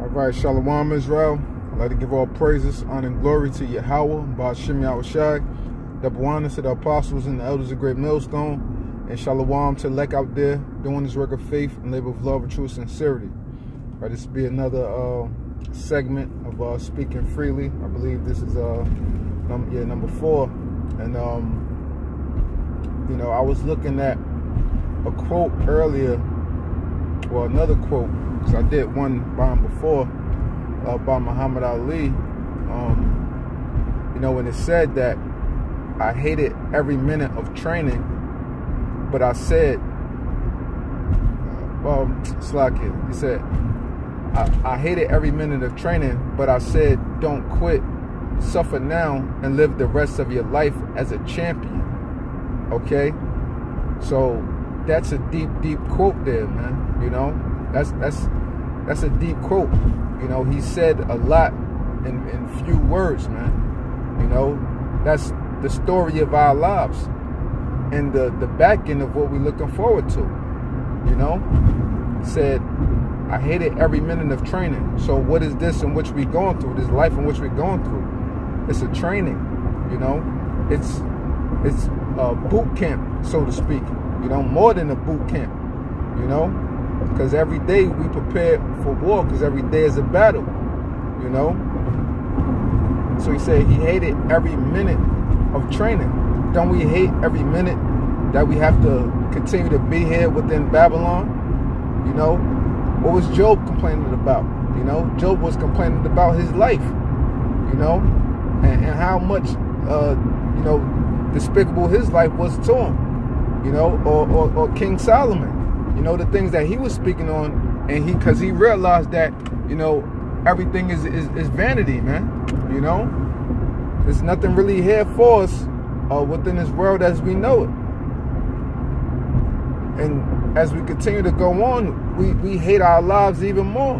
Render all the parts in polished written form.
All right, Shalawam, Israel. I'd like to give all praises, honor, and glory to YAHAWAH, YAHAWASHI, double honor to the apostles and the elders of Great Millstone, and Shalawam to elect out there doing this work of faith and labor of love and true sincerity. All right, this will be another segment of speaking freely. I believe this is number 4, and you know, I was looking at a quote earlier, well, another quote, because I did one by him before, by Muhammad Ali. You know, when it said that I hated every minute of training, but I said, he said, I hated every minute of training, but I said, don't quit, suffer now, and live the rest of your life as a champion. Okay? So that's a deep, deep quote there, man. You know, that's a deep quote. You know, he said a lot in few words, man. You know, that's the story of our lives and the back end of what we're looking forward to. You know, he said, I hated every minute of training. So what is this in which we're going through? This life in which we're going through? It's a training. You know, it's a boot camp, so to speak. You know, more than a boot camp. You know, because every day we prepare for war, because every day is a battle. You know. So he said he hated every minute of training. Don't we hate every minute that we have to continue to be here within Babylon? You know, what was Job complaining about? You know, Job was complaining about his life. You know, and how much you know, despicable his life was to him. You know, or King Solomon. You know, the things that he was speaking on, and because he realized that, you know, everything is vanity, man. You know, there's nothing really here for us within this world as we know it. And as we continue to go on, we hate our lives even more.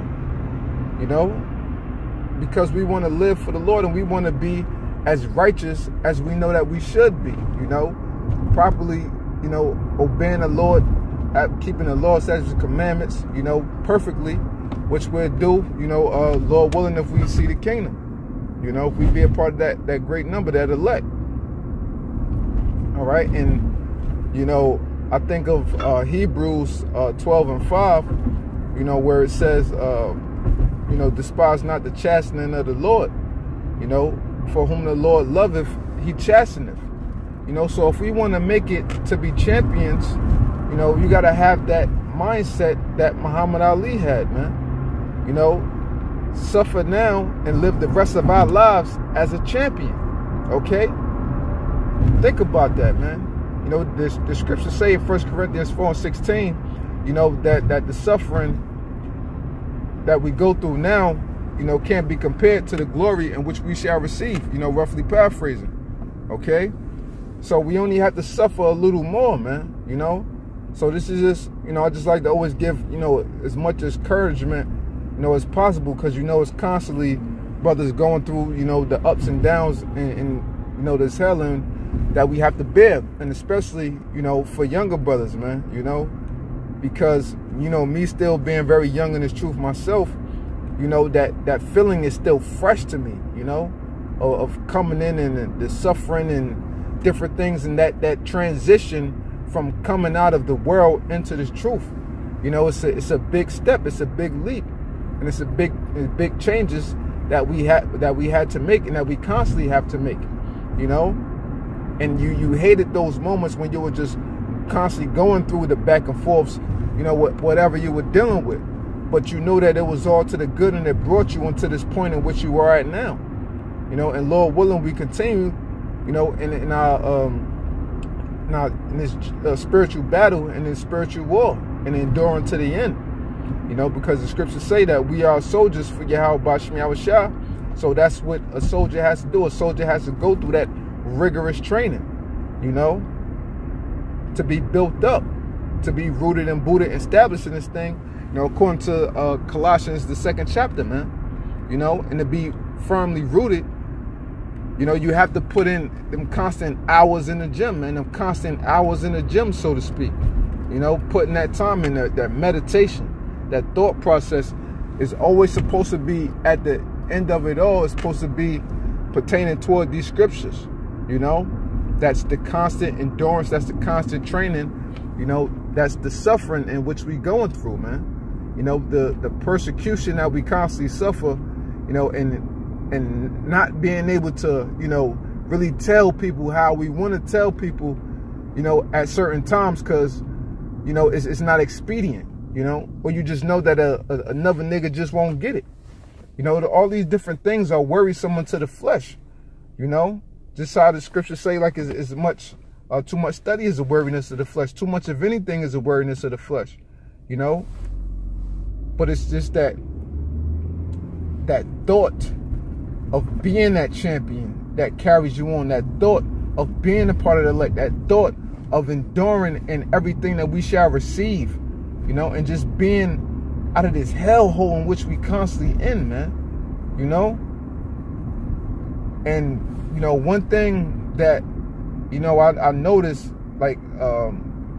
You know, because we want to live for the Lord and we want to be as righteous as we know that we should be. You know, properly, you know, obeying the Lord, keeping the law, statutes, and commandments, you know, perfectly, which we'll do, you know, Lord willing, if we see the kingdom, you know, if we be a part of that great number, that elect. All right, and, you know, I think of Hebrews 12:5, you know, where it says, you know, despise not the chastening of the Lord, you know, for whom the Lord loveth, he chasteneth. You know, so if we want to make it to be champions, you know, you got to have that mindset that Muhammad Ali had, man. You know, suffer now and live the rest of our lives as a champion. Okay? Think about that, man. You know, the scriptures say in 1 Corinthians 4:16, you know, that the suffering that we go through now, you know, can't be compared to the glory in which we shall receive, you know, roughly paraphrasing. Okay? So we only have to suffer a little more, man, you know. So this is just, you know, I just like to always give, you know, as much encouragement, you know, as possible, because, you know, it's constantly brothers going through, you know, the ups and downs and you know, this hell that we have to bear. And especially, you know, for younger brothers, man, you know, because, you know, me still being very young in this truth myself, you know, that feeling is still fresh to me, you know, of coming in and the suffering and different things, and that transition from coming out of the world into this truth. You know, it's a big step, it's a big leap, and it's big changes that we had to make, and that we constantly have to make. You know, and you hated those moments when you were just constantly going through the back and forths, you know, whatever you were dealing with, but you know that it was all to the good, and it brought you into this point in which you are at now. You know, and Lord willing, we continue, you know, in our in this spiritual battle and this spiritual war, and enduring to the end. You know, because the scriptures say that we are soldiers for YAHAWASHI. So that's what a soldier has to do. A soldier has to go through that rigorous training, you know, to be built up, to be rooted and booted, established in this thing, you know, according to Colossians, the 2nd chapter, man. You know, and to be firmly rooted, you know, you have to put in them constant hours in the gym, man, them constant hours in the gym, so to speak. You know, putting that time in that meditation, that thought process, is always supposed to be, at the end of it all, it's supposed to be pertaining toward these scriptures, you know. That's the constant endurance, that's the constant training, you know, that's the suffering in which we going through, man. You know, the persecution that we constantly suffer, you know, and not being able to, you know, really tell people how we want to tell people, you know, at certain times, because, you know, it's not expedient, you know, or you just know that another nigga just won't get it. You know, all these different things are worrisome unto the flesh, you know. Just how the scriptures say, like, as much, too much study is a weariness of the flesh. Too much of anything is a weariness of the flesh, you know. But it's just that thought of being that champion that carries you on, that thought of being a part of the elect, that thought of enduring in everything that we shall receive, you know, and just being out of this hellhole in which we constantly in, man, you know. And, you know, one thing that, you know, I noticed, like,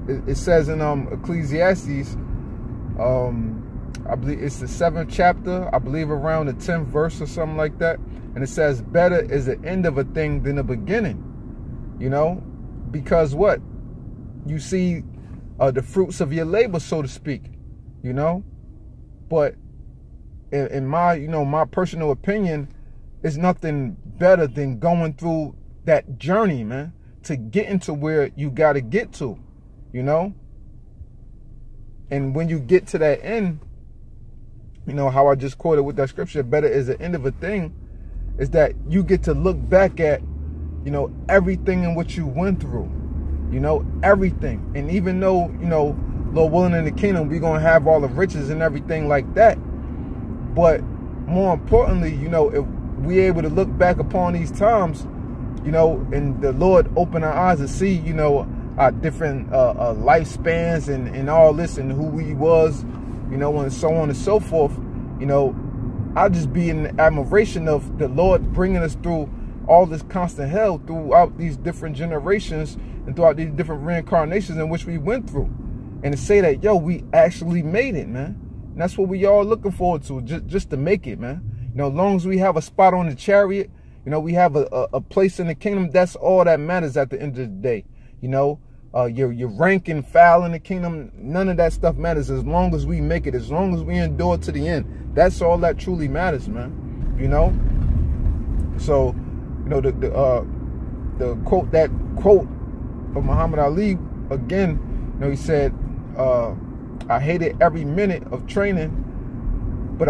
it says in Ecclesiastes, I believe it's the 7th chapter, I believe around the 10th verse or something like that. And it says, better is the end of a thing than the beginning, you know, because what? You see the fruits of your labor, so to speak, you know. But in my, you know, my personal opinion, it's nothing better than going through that journey, man, to get into where you got to get to, you know. And when you get to that end, you know, how I just quoted with that scripture, better is the end of a thing, is that you get to look back at, you know, everything in which you went through, you know, everything. And even though, you know, Lord willing, in the kingdom, we're going to have all the riches and everything like that. But more importantly, you know, if we're able to look back upon these times, you know, and the Lord open our eyes to see, you know, our different lifespans and all this, and who we was, you know, and so on and so forth, you know, I'll just be in admiration of the Lord bringing us through all this constant hell throughout these different generations and throughout these different reincarnations in which we went through. And to say that, yo, we actually made it, man. And that's what we all looking forward to, just to make it, man. You know, as long as we have a spot on the chariot, you know, we have a place in the kingdom, that's all that matters at the end of the day. You know, your rank and file in the kingdom, none of that stuff matters as long as we make it, as long as we endure to the end. That's all that truly matters, man. You know? So, you know, the quote of Muhammad Ali, again, you know, he said, I hated every minute of training, but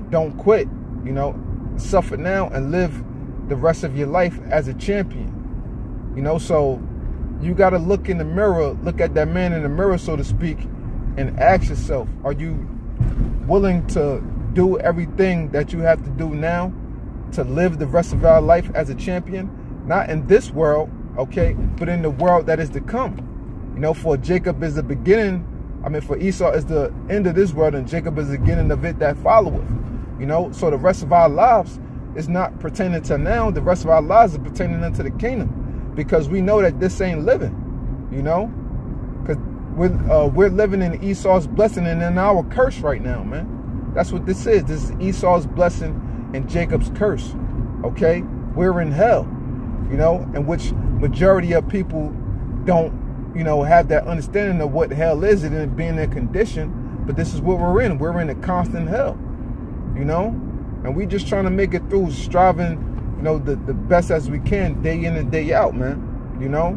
don't quit, you know, suffer now and live the rest of your life as a champion. You know, so you got to look in the mirror, look at that man in the mirror, so to speak, and ask yourself, are you willing to do everything that you have to do now to live the rest of our life as a champion? Not in this world, okay, but in the world that is to come. You know, for Jacob is the beginning, for Esau is the end of this world, and Jacob is the beginning of it that followeth. You know, so the rest of our lives is not pertaining to now, the rest of our lives is pertaining unto the kingdom. Because we know that this ain't living, you know, because we're living in Esau's blessing and in our curse right now, man. That's what this is. This is Esau's blessing and Jacob's curse. Okay, we're in hell, you know, in which majority of people don't, you know, have that understanding of what hell is and it being their condition. But this is what we're in. We're in a constant hell, you know, and we just trying to make it through, striving, you know, the best as we can, day in and day out, man, you know.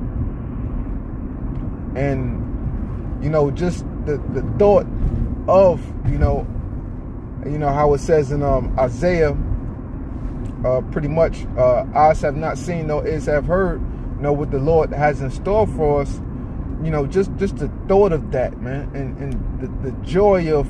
And, you know, just the thought of, you know how it says in Isaiah, pretty much, eyes have not seen, nor ears have heard, you know, what the Lord has in store for us. You know, just the thought of that, man, and the joy of,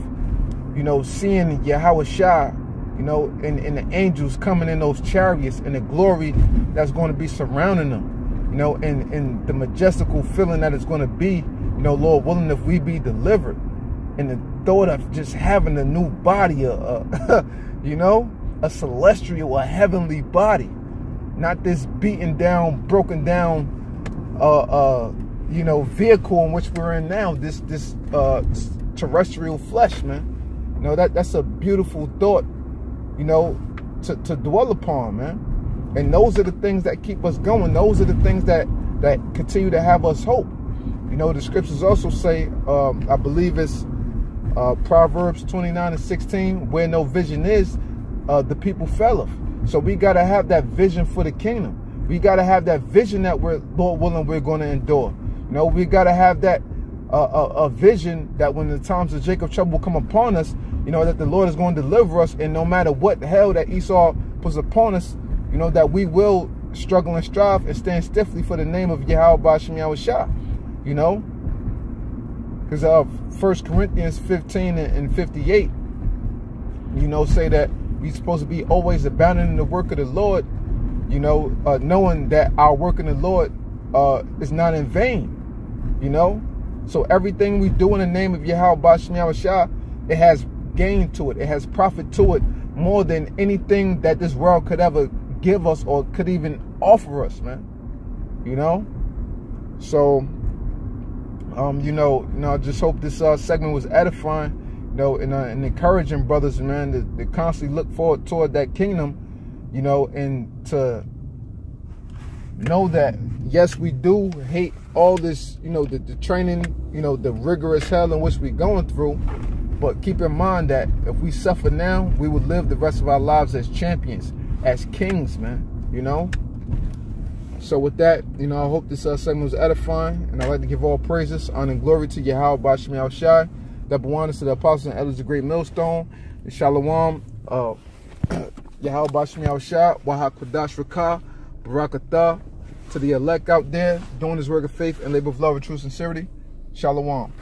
you know, seeing YAHAWASHI, you know, and the angels coming in those chariots, and the glory that's going to be surrounding them, you know, and the majestical feeling that it's going to be, you know, Lord willing, if we be delivered. And the thought of just having a new body, you know, a celestial, a heavenly body, not this beaten down, broken down, you know, vehicle in which we're in now, this terrestrial flesh, man. know, that's a beautiful thought, you know, to dwell upon, man. And those are the things that keep us going. Those are the things that continue to have us hope. You know, the scriptures also say, I believe it's Proverbs 29:16, where no vision is, the people faileth. So we got to have that vision for the kingdom. We got to have that vision that we're, Lord willing, we're going to endure. You know, we got to have that a vision that when the times of Jacob trouble come upon us, you know, that the Lord is going to deliver us, and no matter what hell that Esau puts upon us, you know, that we will struggle and strive and stand stiffly for the name of YAHAWASHI, you know, because 1 Corinthians 15 and 58, you know, say that we're supposed to be always abounding in the work of the Lord, you know, knowing that our work in the Lord is not in vain, you know. So everything we do in the name of YAHAWASHI, it has gain to it. It has profit to it more than anything that this world could ever give us or could even offer us, man. You know? So, you know, I just hope this segment was edifying, you know, and encouraging brothers, man, to constantly look forward toward that kingdom, you know, and to know that, yes, we do hate all this, you know, the training, you know, the rigorous hell in which we're going through. But keep in mind that if we suffer now, we will live the rest of our lives as champions, as kings, man, you know. So with that, you know, I hope this segment was edifying, and I'd like to give all praises, honor, and glory to YAHAWASHI, double honors to the apostles and elders of Great Millstone, the SHALAWAM, YAHAWASHI, Wahakadash Rakah, Barakatah, to the elect out there doing this work of faith and labor of love and true sincerity. SHALAWAM.